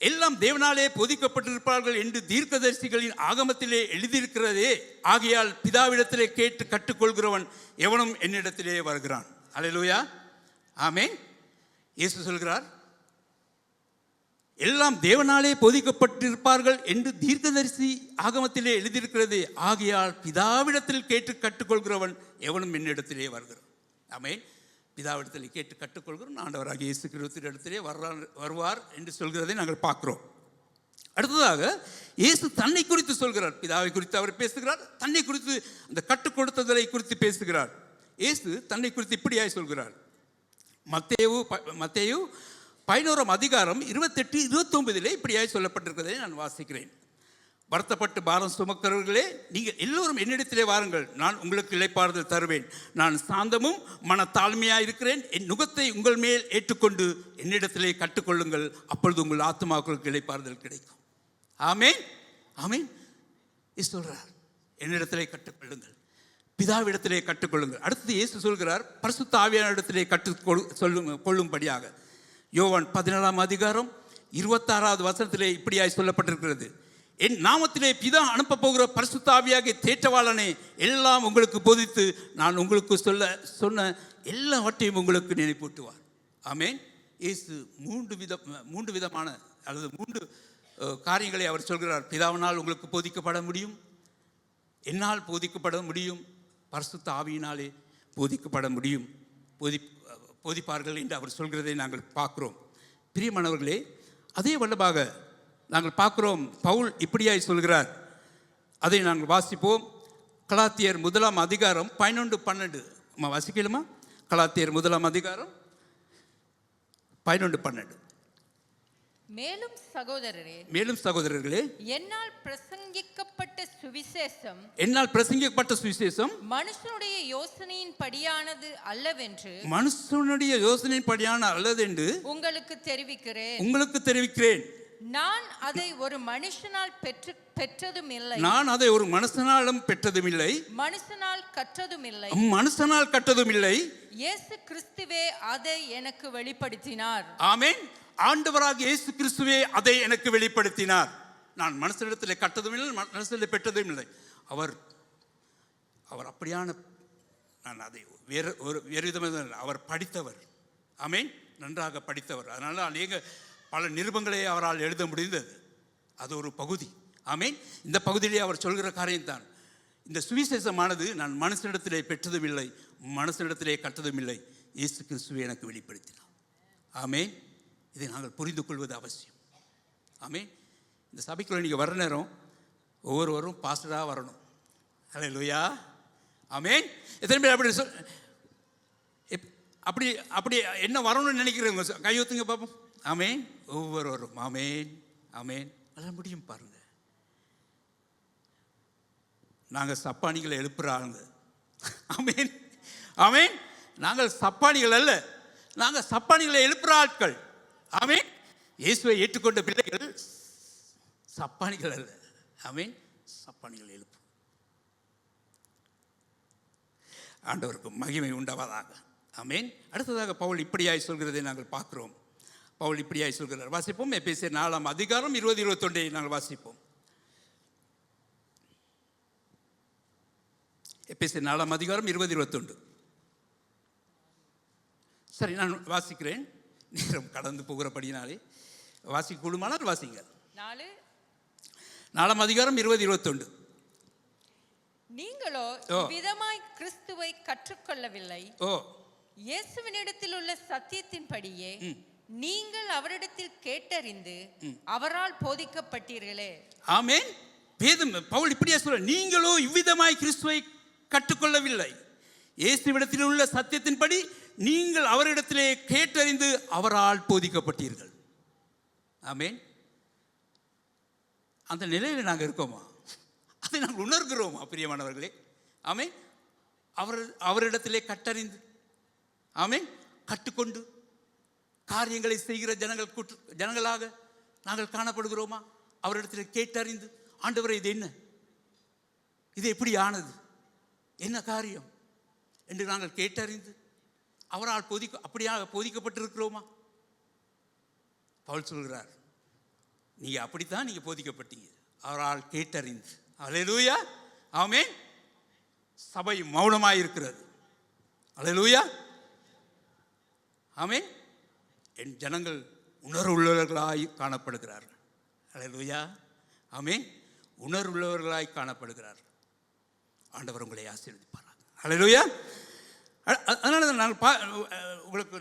எல்லாம் தேவனாலே போதிக்கப்பட்டிருப்பார்கள் என்று தீர்க்கதரிசிகளின் ஆகமத்திலே எழுதியிருக்கிறதே, ஆகையால் பிதாவிடத்திலே கேட்டு கற்றுக்கொள்கிறவன் எவனும் என்னிடத்திலே வருகிறான். அல்லேலூயா. ஆமென். இயேசு சொல்கிறார், எல்லாம் தேவனாலே போதிக்கப்பட்டிருப்பார்கள் என்று தீர்க்கதரிசி ஆகமத்திலே எழுதியிருக்கிறதே, ஆகையால் பிதாவிடத்தில் கேட்டு கற்றுக்கொள்கிறவன் எவனும் என்னிடத்திலே வருகிறான். ஆமென். பிதாவிடத்தில் கேட்டு கற்றுக்கொள்கிறோம், ஆண்டவராகிய இயேசு கிறிஸ்துவிடத்திலே வருவார் என்று சொல்கிறதை நாங்கள் பார்க்கிறோம். அடுத்ததாக இயேசு தன்னை குறித்து சொல்கிறார். பிதாவை குறித்து அவர் பேசுகிறார், தன்னை குறித்து அந்த கற்றுக் கொடுத்ததை குறித்து பேசுகிறார். இயேசு தன்னை குறித்து இப்படியாய் சொல்கிறார். மத்தேயு 11ஆம் அதிகாரம் 28-29 இப்படியாய் சொல்லப்பட்டிருக்கிறதை நான் வாசிக்கிறேன். வருத்தப்பட்டு பாரம் சுமக்கிறவர்களே, நீங்கள் எல்லோரும் என்னிடத்திலே வாருங்கள், நான் உங்களுக்கு இளைப்பாறுதல் தருவேன். நான் சாந்தமும் மனத்தாழ்மையாக இருக்கிறேன். என் நுகத்தை உங்கள் மேல் ஏற்றுக்கொண்டு என்னிடத்திலே கற்றுக்கொள்ளுங்கள், அப்பொழுது உங்கள் ஆத்துமாக்களுக்கு இளைப்பாறுதல் கிடைக்கும். ஆமேன். ஆமேன். சொல்றார், என்னிடத்திலே கற்றுக்கொள்ளுங்கள், பிதாவிடத்திலே கற்றுக்கொள்ளுங்கள். அடுத்தது இயேசு சொல்கிறார், பரிசுத்த ஆவியானவரிடத்திலே கொள்ளும்படியாக. யோவான் 17ஆம் அதிகாரம் 26வது வசனத்திலே இப்படியாய் சொல்லப்பட்டிருக்கிறது. என் நாமத்திலே பிதா அனுப்ப போகிற பரிசுத்த ஆவியாகிய தேற்றவாளனே எல்லாம் உங்களுக்கு போதித்து நான் உங்களுக்கு சொன்ன எல்லாவற்றையும் உங்களுக்கு நினைப்பூட்டுவார். ஆமேன். இயேசு மூன்று விதமான அல்லது 3 காரியங்களை அவர் சொல்கிறார். பிதாவினால் உங்களுக்கு போதிக்கப்பட முடியும், என்னால் போதிக்கப்பட முடியும், பரிசுத்த ஆவியினாலே போதிக்கப்பட முடியும், போதிப்பார்கள் என்று அவர் சொல்கிறதை நாங்கள் பார்க்கிறோம். பிரியமானவர்களே, அதே வல்லமாக நாங்கள் பார்க்கிறோம், பவுல் இப்படியாய் சொல்கிறார். அதை நாங்கள் வாசிப்போம். கலாத்தியர் 1ஆம் அதிகாரம் 11-12 வாசிக்கலுமா? கலாத்தியர் 1ஆம் அதிகாரம் 11-12. மேலும் சகோதரர்களே, என்னால் பிரசங்கிக்கப்பட்ட சுவிசேஷம் மனுஷனுடைய யோசனையின் படியானது அல்லவென்று உங்களுக்கு தெரிவிக்கிறேன். நான் அதை ஒரு மனுஷனால் பெற்றதும் இல்லை, மனுஷனால் கற்றதும் இல்லை. இயேசு கிறிஸ்துவே அதை எனக்கு வெளிப்படுத்தினார். ஆமென். ஆண்டவராகிய இயேசு கிறிஸ்துவே அதை எனக்கு வெளிப்படுத்தினார். நான் மனுஷனிடத்திலே கற்றதும் இல்லை, மனுஷனிடத்திலே பெற்றதும் இல்லை. அவர் அப்படியான, நான் அதை வேறு விதமாக, அவர் படித்தவர். ஆமென். நன்றாக படித்தவர். அதனால அநேக பல நிருபங்களை அவரால் எழுத முடிந்தது. அது ஒரு பகுதி. ஆமென். இந்த பகுதியிலே அவர் சொல்கிற காரியம்தான், இந்த சுவிசேஷமானது நான் மனுஷனிடத்திலே பெற்றதும் இல்லை, மனுஷனிடத்திலே கற்றதும் இல்லை, இயேசு கிறிஸ்துவை எனக்கு வெளிப்படுத்தினார். ஆமென். இதை நாங்கள் புரிந்து கொள்வது அவசியம். ஆமென். இந்த சபைக்குள்ள நீங்கள் வர நேரம் ஒவ்வொருவரும் பாஸ்டராக வரணும். அல்லேலூயா. ஆமென். எத்தனை பேர் அப்படி அப்படி என்ன வரணும்னு நினைக்கிறவங்க கையொத்துங்க பார்ப்போம். ஆமென். ஒவ்வொருவரும் ஆமென் ஆமென். அதெல்லாம் முடியும் பாருங்க. நாங்கள் சப்பானிகளை எழுப்புறாங்க. ஆமென் ஆமென். நாங்கள் சப்பானிகள் அல்ல, நாங்கள் சப்பானிகளை எழுப்புற ஆட்கள். ஆமென். இயேசுவை ஏற்றுக்கொண்ட பிள்ளைகள் சப்பானிகள் அல்ல. ஆமென். சப்பானிகள் எழுப்பு. ஆண்டவருக்கு மகிமை உண்டாவதாக. ஆமென். அடுத்ததாக பவுல் இப்படியாய் சொல்கிறதை நாங்கள் பார்க்கிறோம். பவுல் இப்படியாய் சொல்கிறார். வாசிப்போம். எபேசியர் 4 அதிகாரம் 20-21 நாங்கள் வாசிப்போம். எபேசியர் 4 அதிகாரம் 20-21. சரி, நான் வாசிக்கிறேன். நேரம் கடந்து போகிறபடினாலே வாசிக்க கூடுமானால் வாசிங்க. 4 அதிகாரம் 20-21. நீங்களோ விதமாய் கிறிஸ்துவை கற்றுக்கொள்ளவில்லை. இயேசுவினிடத்தில் உள்ள சத்தியத்தின்படியே நீங்கள் அவரிடத்தில் கேட்டறிந்து அவரால் போதிக்கப்பட்டீர்களே. ஆமென். வேதம் பவுல் இப்படியே சொல்ற, நீங்களோ இவ்விதமாய் கிறிஸ்துவை கற்றுக்கொள்ளவில்லை, இயேசுவிடத்தில் உள்ள சத்தியத்தின்படி நீங்கள் அவரிடத்திலே கேட்டறிந்து அவரால் போதிக்கப்பட்டீர்கள். ஆமென். அந்த நிலையில் நாங்கள் இருக்கோமா? அதை நாங்கள் உணர்கிறோமா பிரியமானவர்களே? ஆமென். அவரிடத்திலே கற்றறிந்து, ஆமென், கற்றுக்கொண்டு காரியங்களை செய்கிற ஜனங்களாக நாங்கள் காணப்படுகிறோமா? அவரிடத்தில் கேட்டறிந்து, ஆண்டவரே இது என்ன, இது எப்படி ஆனது, என்ன காரியம் என்று நாங்கள் கேட்டறிந்து அவரால் அப்படியாக போதிக்கப்பட்டிருக்கிறோமா? பவுல் சொல்கிறார், நீங்க அப்படித்தான் நீங்க போதிக்கப்பட்டீங்க, அவரால் கேட்டறிந்து. அல்லேலூயா. ஆமென். சபை மௌனமாயிருக்கிறது. அல்லேலூயா. ஆமென். என் ஜனங்கள் உணர்வுள்ளவர்களாய் காணப்படுகிறார்கள். அல்லேலூயா. ஆமென். உணர்வுள்ளவர்களாய் காணப்படுகிறார்கள். ஆண்டவர் உங்களை ஆசீர்வதிப்பார். அல்லேலூயா. அதனால நான் உங்களுக்கு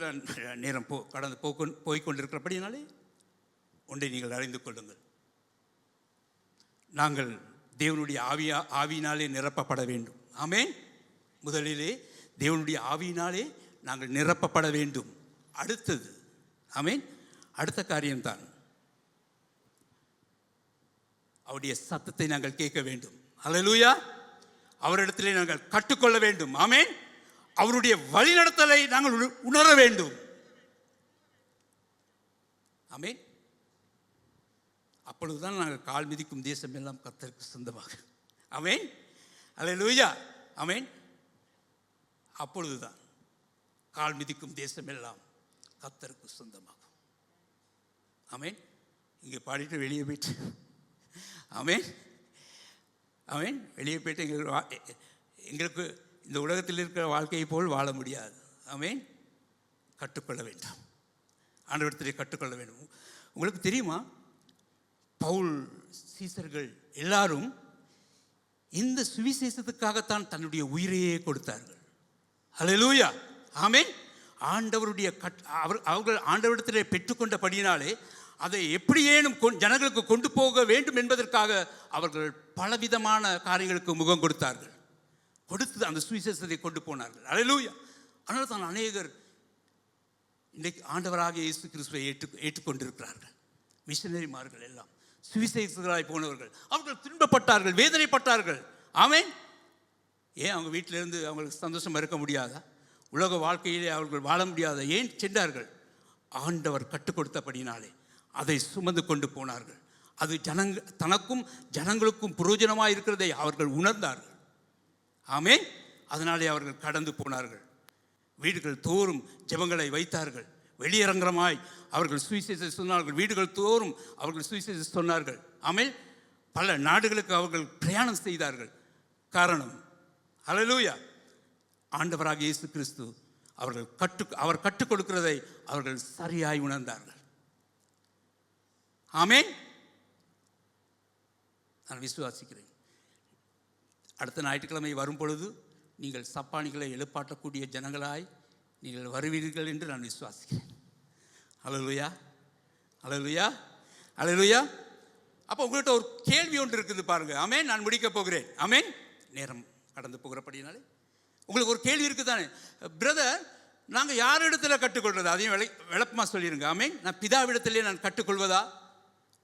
நேரம் கடந்து போய்கொண்டிருக்கிறபடினாலே ஒன்றை நீங்கள் அறிந்து கொள்ளுங்கள். நாங்கள் தேவனுடைய ஆவியினாலே நிரப்பப்பட வேண்டும். ஆமென். முதலிலே தேவனுடைய ஆவியினாலே நாங்கள் நிரப்பப்பட வேண்டும். அடுத்தது, ஆமென், அடுத்த காரியம்தான் அவருடைய சத்தத்தை நாங்கள் கேட்க வேண்டும். அல்லேலூயா. அவரிடத்திலே நாங்கள் கற்றுக்கொள்ள வேண்டும். ஆமென். அவருடைய வழிநடத்தலை நாங்கள் உணர வேண்டும். ஆமென். அப்பொழுதுதான் நாங்கள் கால் மிதிக்கும் தேசம் எல்லாம் கர்த்தருக்கு சொந்தமாக. ஆமென். அல்லேலூயா. ஆமென். அப்பொழுதுதான் கால் மிதிக்கும் தேசம் எல்லாம் கர்த்தருக்கு சொந்தமாகும். ஆமென். இங்கே பாடிட்டு வெளியே போயிட்டு, ஆமென் ஆமென், வெளியே போயிட்டு எங்களுக்கு இந்த உலகத்தில் இருக்கிற வாழ்க்கையை போல் வாழ முடியாது. ஆமென். கற்றுக்கொள்ள வேண்டும். ஆண்டவரிடத்திலே கற்றுக்கொள்ள வேண்டும். உங்களுக்கு தெரியுமா, பவுல் சீசர்கள் எல்லாரும் இந்த சுவிசேஷத்துக்காகத்தான் தன்னுடைய உயிரையே கொடுத்தார்கள். அல்லேலூயா. ஆமென். ஆண்டவருடைய அவர்கள் ஆண்டவரிடத்திலே பெற்றுக்கொண்டபடியினாலே அதை எப்படியேனும் ஜனங்களுக்கு கொண்டு போக வேண்டும் என்பதற்காக அவர்கள் பலவிதமான காரியங்களுக்கு முகம் கொடுத்தார்கள். கொடுத்து அந்த சுவிசேஷத்தை கொண்டு போனார்கள். அல்லேலூயா. அதனால தான் அநேகர் இன்றைக்கு ஆண்டவராக இயேசு கிறிஸ்துவை ஏற்றுக்கொண்டிருக்கிறார்கள். மிஷனரிமார்கள் எல்லாம் சுவிசேஷகராய் போனவர்கள், அவர்கள் துன்பப்பட்டார்கள், வேதனைப்பட்டார்கள். ஆமென். ஏன் அவங்க வீட்டிலிருந்து அவங்களுக்கு சந்தோஷமாக இருக்க முடியாதா? உலக வாழ்க்கையிலே அவர்கள் வாழ முடியாத ஏன் சென்றார்கள்? ஆண்டவர் கற்றுக் கொடுத்தபடினாலே அதை சுமந்து கொண்டு போனார்கள். அது தனக்கும் ஜனங்களுக்கும் பிரயோஜனமாக இருக்கிறதை அவர்கள் உணர்ந்தார்கள். ஆமென். அதனாலே அவர்கள் கடந்து போனார்கள். வீடுகள் தோறும் ஜெபங்களை வைத்தார்கள். வெளியரங்கமாய் அவர்கள் சுவிசேஷம் சொன்னார்கள். வீடுகள் தோறும் அவர்கள் சுவிசேஷம் சொன்னார்கள். ஆமென். பல நாடுகளுக்கு அவர்கள் பிரயாணம் செய்தார்கள். காரணம், ஹல்லேலூயா, ஆண்டவராக இயேசு கிறிஸ்து அவர் கற்றுக் கொடுக்கிறதை அவர்கள் சரியாய் உணர்ந்தார்கள். ஆமென். நான் விசுவாசிக்கிறேன். அடுத்த ஞாயிற்றுக்கிழமை வரும் பொழுது நீங்கள் சப்பானிகளை எழுப்பாட்டக்கூடிய ஜனங்களாய் நீங்கள் வருவீர்கள் என்று நான் விசுவாசிக்கிறேன். ஹல்லேலூயா, ஹல்லேலூயா, ஹல்லேலூயா. அப்போ உங்கள்கிட்ட ஒரு கேள்வி ஒன்று இருக்குது பாருங்க. ஆமென். நான் முடிக்க போகிறேன். ஆமென். நேரம் கடந்து போகிறபடினாலே உங்களுக்கு ஒரு கேள்வி இருக்குது தானே, பிரதர், நாங்கள் யார் இடத்துல கற்றுக்கொள்வது? அதையும் விளப்பமாக சொல்லிடுங்க. ஆமென். நான் பிதாவிடத்திலே நான் கற்றுக்கொள்வதா,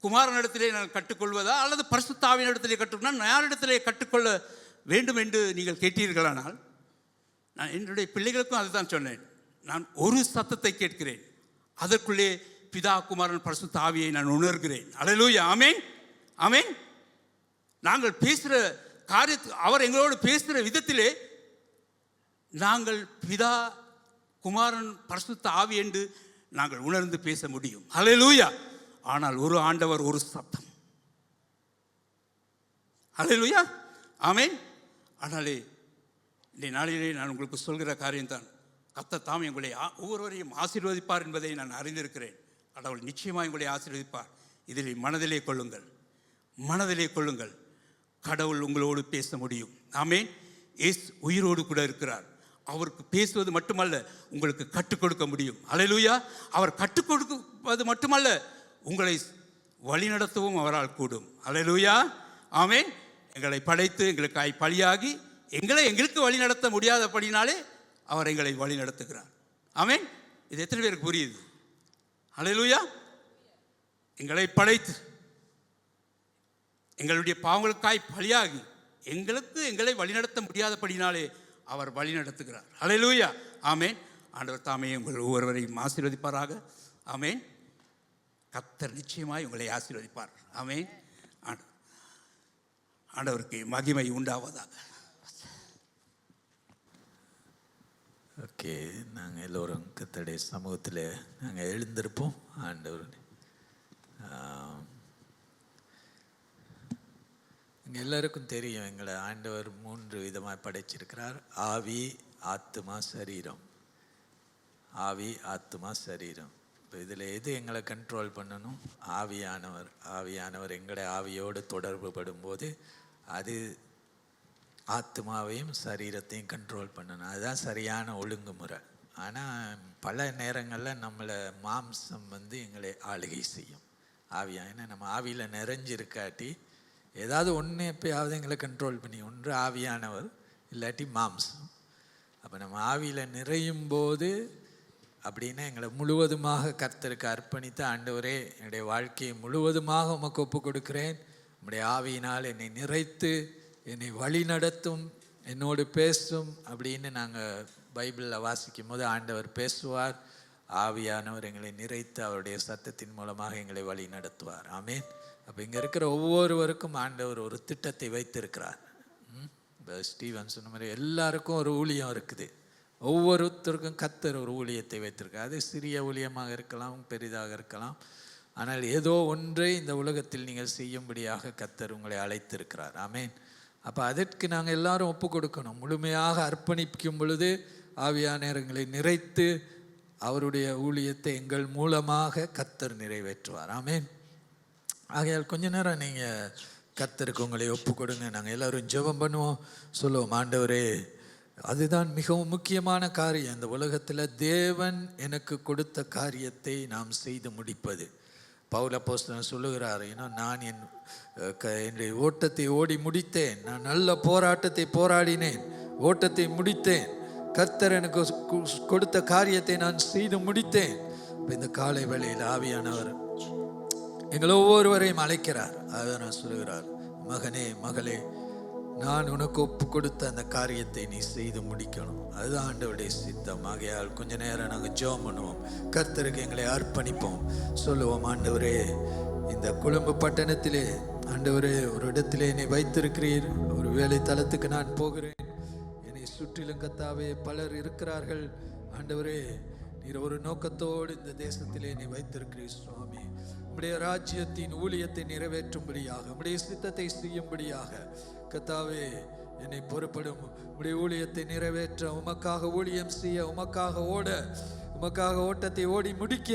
குமாரனிடத்திலே நான் கற்றுக்கொள்வதா, அல்லது பரிசுத்த ஆவியினிடத்திலே கற்றுக்கொள்ள நான் யாரிடத்திலே கற்றுக்கொள்ள வேண்டும் என்று நீங்கள் கேட்டீர்களானால், நான் என்னுடைய பிள்ளைகளுக்கும் அதுதான் சொன்னேன். நான் ஒரு சத்தத்தை கேட்கிறேன், அதற்குள்ளே பிதா, குமாரன், பரிசுத்த ஆவியை நான் உணர்கிறேன். அல்லேலூயா, ஆமென், ஆமென். நாங்கள் பேசுகிற அவர் எங்களோடு பேசுகிற விதத்திலே நாங்கள் பிதா, குமாரன், பரிசுத்த ஆவி என்று நாங்கள் உணர்ந்து பேச முடியும். அல்லேலூயா. ஆனால் ஒரு ஆண்டவர், ஒரு சத்தம். அல்லேலூயா, ஆமென். ஆனாலே இந்த நாளிலே நான் உங்களுக்கு சொல்கிற காரியம்தான், கர்த்தர் தாம் எங்களை ஒவ்வொருவரையும் ஆசீர்வதிப்பார் என்பதை நான் அறிந்திருக்கிறேன். கடவுள் நிச்சயமாக எங்களை ஆசீர்வதிப்பார். இதில் மனதிலே கொள்ளுங்கள், மனதிலே கொள்ளுங்கள். கடவுள் உங்களோடு பேச முடியும். ஆமென். இயேசு உயிரோடு கூட இருக்கிறார். அவருக்கு பேசுவது மட்டுமல்ல, உங்களுக்கு கற்றுக் கொடுக்க முடியும். அல்லேலூயா. அவர் கற்றுக் கொடுப்பது மட்டுமல்ல, உங்களை வழிநடத்தவும் அவரால் கூடும். அல்லேலூயா, ஆமென். எங்களை படைத்து எங்களுக்காய் பலியாகி எங்களுக்கு வழி நடத்த முடியாதபடினாலே அவர் எங்களை வழி நடத்துகிறார். ஆமென். இது எத்தனை பேருக்கு புரியுது? அல்லேலூயா. எங்களை படைத்து எங்களுடைய பாவங்களுக்காய் பலியாகி எங்களை வழிநடத்த முடியாதபடினாலே அவர் வழி நடத்துகிறார். அல்லேலூயா, ஆமென். ஆண்டவர் தாமே உங்கள் ஒவ்வொருவரையும் ஆசீர்வதிப்பாராக. ஆமென். கர்த்தர் நிச்சயமாய் உங்களை ஆசீர்வதிப்பார். ஆமென். ஆண்டவருக்கு மகிமை உண்டாவதாக. ஓகே, நாங்கள் எல்லோரும் கர்த்தருடைய சமூகத்தில் நாங்கள் எழுந்திருப்போம். ஆண்டவர் எங்கள் எல்லாருக்கும் தெரியும், எங்களை ஆண்டவர் 3 விதமாக படைச்சிருக்கிறார். ஆவி, ஆத்துமா, சரீரம். ஆவி, ஆத்துமா, சரீரம். இப்போ இதில் எது எங்களை கண்ட்ரோல் பண்ணணும்? ஆவியானவர். ஆவியானவர் எங்களுடைய ஆவியோடு தொடர்பு படும்போது அது ஆத்மாவையும் சரீரத்தையும் கண்ட்ரோல் பண்ணணும். அதுதான் சரியான ஒழுங்குமுறை. ஆனால் பல நேரங்களில் நம்மளை மாம்சம் எங்களை ஆளுகை செய்யும். ஆவியா, ஏன்னா நம்ம ஆவியில் நிறைஞ்சிருக்காட்டி ஏதாவது ஒன்று எப்போயாவது எங்களை கண்ட்ரோல் பண்ணி, ஒன்று ஆவியானவர் இல்லாட்டி மாம்சம். அப்போ நம்ம ஆவியில் நிறையும் போது அப்படின்னா எங்களை முழுவதுமாக கர்த்தருக்கு அர்ப்பணித்து, ஆண்டவரே என்னுடைய வாழ்க்கையை முழுவதுமாக உமக்கு ஒப்பு கொடுக்கிறேன், உம்முடைய ஆவியினால் என்னை நிறைத்து என்னை வழி நடத்தும், என்னோடு பேசும் அப்படின்னு நாங்கள் பைபிளில் வாசிக்கும் போது ஆண்டவர் பேசுவார். ஆவியானவர் எங்களை நிறைத்து அவருடைய சத்தத்தின் மூலமாக எங்களை வழி நடத்துவார். ஆமென். அப்போ இங்கே இருக்கிற ஒவ்வொருவருக்கும் ஆண்டவர் ஒரு திட்டத்தை வைத்திருக்கிறார். இப்போ ஸ்டீவன் சொன்ன மாதிரி எல்லாருக்கும் ஒரு ஊழியம் இருக்குது. ஒவ்வொருத்தருக்கும் கர்த்தர் ஒரு ஊழியத்தை வைத்திருக்கார். அது சிறிய ஊழியமாக இருக்கலாம், பெரிதாக இருக்கலாம். ஆனால் ஏதோ ஒன்றை இந்த உலகத்தில் நீங்கள் செய்யும்படியாக கர்த்தர் உங்களை அழைத்திருக்கிறார். ஆமென். அப்போ அதற்கு நாங்கள் எல்லாரும் ஒப்பு கொடுக்கணும். முழுமையாக அர்ப்பணிக்கும் பொழுது ஆவியானவர்களை நிறைத்து அவருடைய ஊழியத்தை எங்கள் மூலமாக கர்த்தர் நிறைவேற்றுவார். ஆமென். ஆகையால் கொஞ்ச நேரம் நீங்கள் கர்த்தருக்கு உங்களை ஒப்பு கொடுங்க. நாங்கள் எல்லோரும் ஜெபம் பண்ணுவோம், சொல்லுவோம், ஆண்டவரே, அதுதான் மிகவும் முக்கியமான காரியம். இந்த உலகத்தில் தேவன் எனக்கு கொடுத்த காரியத்தை நாம் செய்து முடிப்பது. பவுல் அப்போஸ்தலன் சொல்லுகிறார், நான் என்னுடைய ஓட்டத்தை ஓடி முடித்தேன், நான் நல்ல போராட்டத்தை போராடினேன், ஓட்டத்தை முடித்தேன், கர்த்தர் எனக்கு கொடுத்த காரியத்தை நான் செய்து முடித்தேன். இந்த காலை வேளையில் ஆவியானவர் எங்கள் ஒவ்வொருவரையும் அழைக்கிறார். அதை நான் சொல்லுகிறார், மகனே மகளே, நான் உனக்கு ஒப்பு கொடுத்த அந்த காரியத்தை நீ செய்து முடிக்கணும். அதுதான் ஆண்டவருடைய சித்தம். ஆகையால் கொஞ்ச நேரம் நாங்கள் ஜெபம் பண்ணுவோம், கர்த்தருக்கு எங்களை அர்ப்பணிப்போம், சொல்லுவோம், ஆண்டவரே இந்த கொழும்பு பட்டணத்திலே ஆண்டவரே ஒரு இடத்திலே என்னை வைத்திருக்கிறீர். ஒரு வேலை தளத்துக்கு நான் போகிறேன். என்னை சுற்றிலும் கர்த்தாவே பலர் இருக்கிறார்கள். ஆண்டவரே நீர் ஒரு நோக்கத்தோடு இந்த தேசத்திலே என்னை வைத்திருக்கிறீர் சுவாமி. உம்முடைய ராஜ்யத்தின் ஊழியத்தை நிறைவேற்றும்படியாக, உம்முடைய சித்தத்தை செய்யும்படியாக கர்த்தாவே என்னை பொறுப்படும். உம்முடைய ஊழியத்தை நிறைவேற்ற, உமக்காக ஊழியம் செய்ய, உமக்காக ஓட, உமக்காக ஓட்டத்தை ஓடி முடிக்க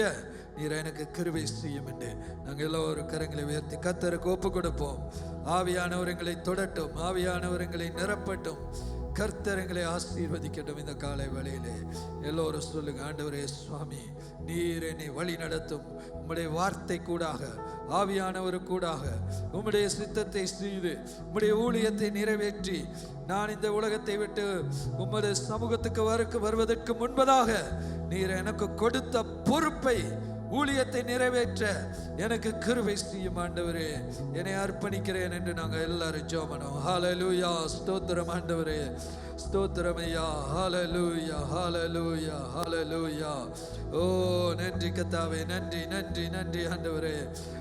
நீர் எனக்கு கிருபை செய்யும் என்று நாங்கள் எல்லோரும் கரங்களை உயர்த்தி கர்த்தருக்கு ஒப்பு கொடுப்போம். ஆவியானவர் எங்களை தொடட்டும், ஆவியானவர் எங்களை நிரப்பட்டும், கர்த்தர் எங்களை ஆசீர்வதிக்கட்டும். இந்த காலை வேளையிலே எல்லோரும் சொல்லுங்க, ஆண்டவரே சுவாமி நீர் என்னை வழி நடத்தும். உம்முடைய வார்த்தை கூடாக, ஆவியானவர் கூடாக உம்முடைய சித்தத்தை செய்து உம்முடைய ஊழியத்தை நிறைவேற்றி நான் இந்த உலகத்தை விட்டு உம்முடைய சமூகத்துக்கு வருவதற்கு முன்பதாக நீர் எனக்கு கொடுத்த பொறுப்பை, ஊழியத்தை நிறைவேற்ற எனக்கு கிருபை செய்யும் ஆண்டவரே. என்னை அர்ப்பணிக்கிறேன் என்று நாங்கள் எல்லாரும் ஜெபம் பண்ணுவோம். ஹல்லேலூயா, ஸ்தோத்திரம் ஆண்டவரே, ஸ்தோத்திரம் ஐயா, ஹல்லேலூயா, ஹல்லேலூயா, ஹல்லேலூயா. ஓ நன்றி கர்த்தாவே, நன்றி நன்றி நன்றி ஆண்டவரே.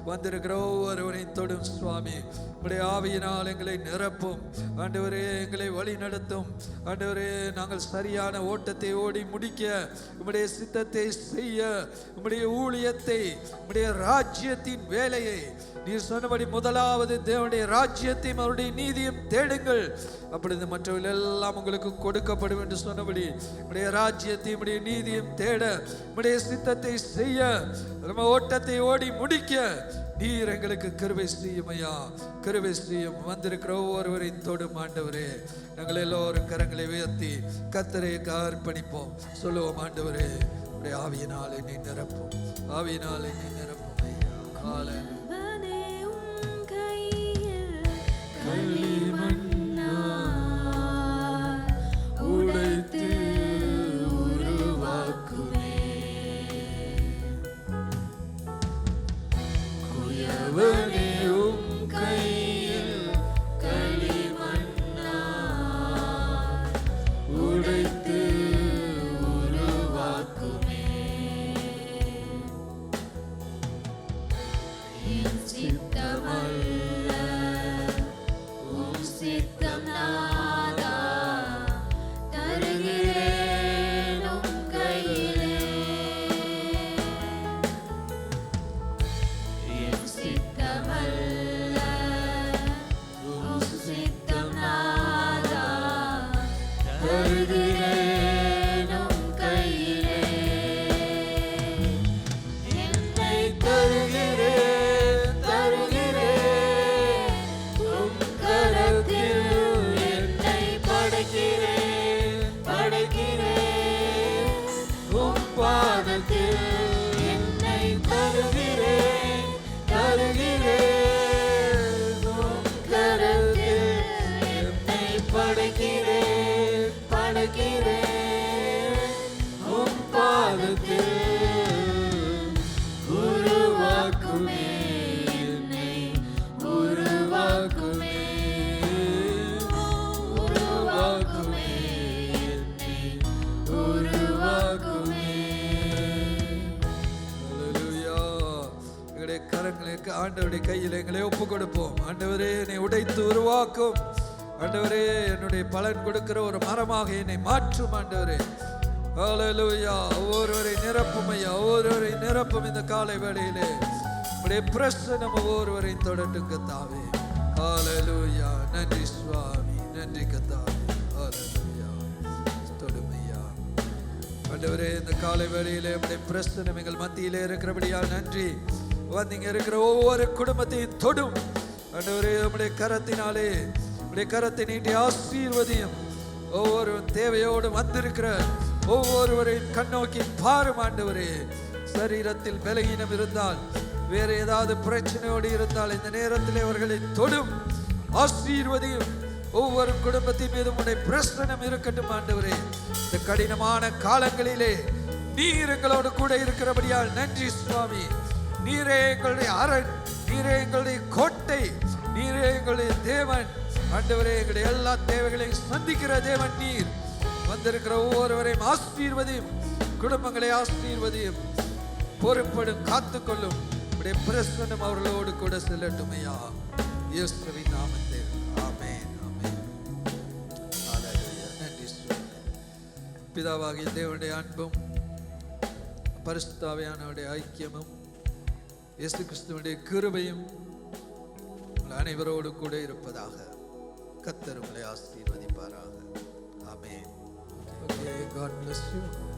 வந்திருக்கிற ஒவ்வொருவரையும் தொடும் சுவாமி, உம்முடைய ஆவியினால் எங்களை நிரப்பும் ஆண்டவரே, எங்களை வழி நடத்தும் ஆண்டவரே. நாங்கள் சரியான ஓட்டத்தை ஓடி முடிக்க, உம்முடைய சித்தத்தை செய்ய, உம்முடைய ஊழியத்தை, உம்முடைய ராஜ்யத்தின் வேலையை நீர் சொன்னபடி முதலாவது தேவனுடைய ராஜ்யத்தையும் அவருடைய நீதியும் தேடுங்கள், அப்பொழுது மற்றவர்கள் எல்லாம் உங்களுக்கு கொடுக்கப்படும் என்று சொன்னபடி உம்முடைய ராஜ்யத்தையும் உம்முடைய நீதியும் தேட, உம்முடைய சித்தத்தை செய்ய, நம்ம ஓட்டத்தை ஓடி முடிக்க நீர் எங்களுக்கு கிருபை செய்யும் ஐயா, கிருபை செய்யும். வந்திருக்கிற ஒவ்வொருவரையும் தொடும் ஆண்டவரே. நாங்கள் எல்லோரும் கரங்களை உயர்த்தி கர்த்தரை அர்ப்பணிப்போம், சொல்லுவோம், ஆண்டவரே உடைய ஆவியினால் என்னை நிரப்பும், ஆவியினால் என்னை நிரப்பும் ஐயா. ஹல்லேலூயா. உடைத்து உருவாக்குமே குயவனே, உம் கையில் களிமண்ணா உடைத்து உருவாக்குமே. என் சித்தமல்ல உம் சித்தம் நாதா, தருகிறேன் உம் கையிலே. என் சித்தமல்ல உம் சித்தம் நாதா, தருகிறேன் உம் கையிலே. என்னை தருகிறேன், தருகிறேன் உம் கரத்தில், என்னை படைக்கிறேன், படைக்கிறேன் உம் பாதத்தில். என்னை தருகிறேன், தருகிறேன் உம் கரத்தில், என்னை படைக்கிறேன், படைக்கிறேன் உம் பாதத்தில். உருவாக்குமே என்னை, உருவாக்குமே, உருவாக்குமே என்னை, உருவாக்குமே. ஹல்லேலூயா. எங்களுடைய கரங்களுக்கு ஆண்டவருடைய கையில் எங்களை ஒப்பு கொடுப்போம். ஆண்டவரே என்னை உடைத்து உருவாக்கும் ஆண்டவரே, என்னுடைய பலன் கொடுக்கிற ஒரு மரமாக என்னை மாற்றும் ஆண்டவரே. ஹல்லேலூயா. ஒவ்வொருவரை நிரப்பும் ஐயா, ஒவ்வொருவரை நிரப்பும் இந்த காலை வேளையிலே. உம்முடைய பிரசன்னம் ஒவ்வொருவரையும் தொடட்டும் கர்த்தாவே. ஹல்லேலூயா. நன்றி சுவாமி, நன்றி கர்த்தாவே. ஹல்லேலூயா. தொடும் ஐயா ஆண்டவரே. இந்த காலை வேளையிலே உம்முடைய பிரசன்னம் எங்கள் மத்தியிலே இருக்கிறபடியால் நன்றி. வந்தீங்க இருக்கிற ஒவ்வொரு குடும்பத்தையும் தொடும் ஆண்டவரே. உம்முடைய கரத்தினாலே, உம்முடைய கரத்தை நீட்டி ஆசீர்வதியும். ஒவ்வொரு தேவையோடு வந்திருக்கிற ஒவ்வொருவரையும் கண்ணோக்கி பாரும் ஆண்டவரே. சரீரத்தில் பலகீனம் இருந்தால், வேறு ஏதாவது பிரச்சனையோடு இருந்தால் இந்த நேரத்தில் அவர்களை தொடும், ஆசீர்வதியும். ஒவ்வொரு குடும்பத்தின் மீதும் உடைய பிரசன்னம் இருக்கட்டும் ஆண்டவரே. இந்த கடினமான காலங்களிலே நீர் எங்களோடு கூட இருக்கிறபடியால் நன்றி சுவாமி. நீரே எங்களுடைய அரண், நீரே எங்களுடைய கோட்டை, நீரே எங்களுடைய தேவன். ஆண்டவரே, எங்களுடைய எல்லா தேவைகளையும் சந்திக்கிற தேவன் நீர். வந்திருக்கிற ஒவ்வொருவரையும் ஆசீர்வதியும், குடும்பங்களை ஆசீர்வதியும், பொறுப்படும், காத்துக்கொள்ளும். உடைய பிரசன்னம் அவர்களோடு கூட செல்லட்டும் ஐயா, இயேசுவின் நாமத்தில். ஆமென், ஆமென். ஹல்லேலூயா. நன்றி சுவாமி. பிதாவாகிய தேவனுடைய அன்பும் பரிசுத்த ஆவியானவருடைய ஐக்கியமும் இயேசு கிறிஸ்துவினுடைய கிருபையும் உங்கள் அனைவரோடு கூட இருப்பதாக. கர்த்தர் உங்களை ஆசீர்வதிப்பாராக. ஆமென். Okay, God bless you.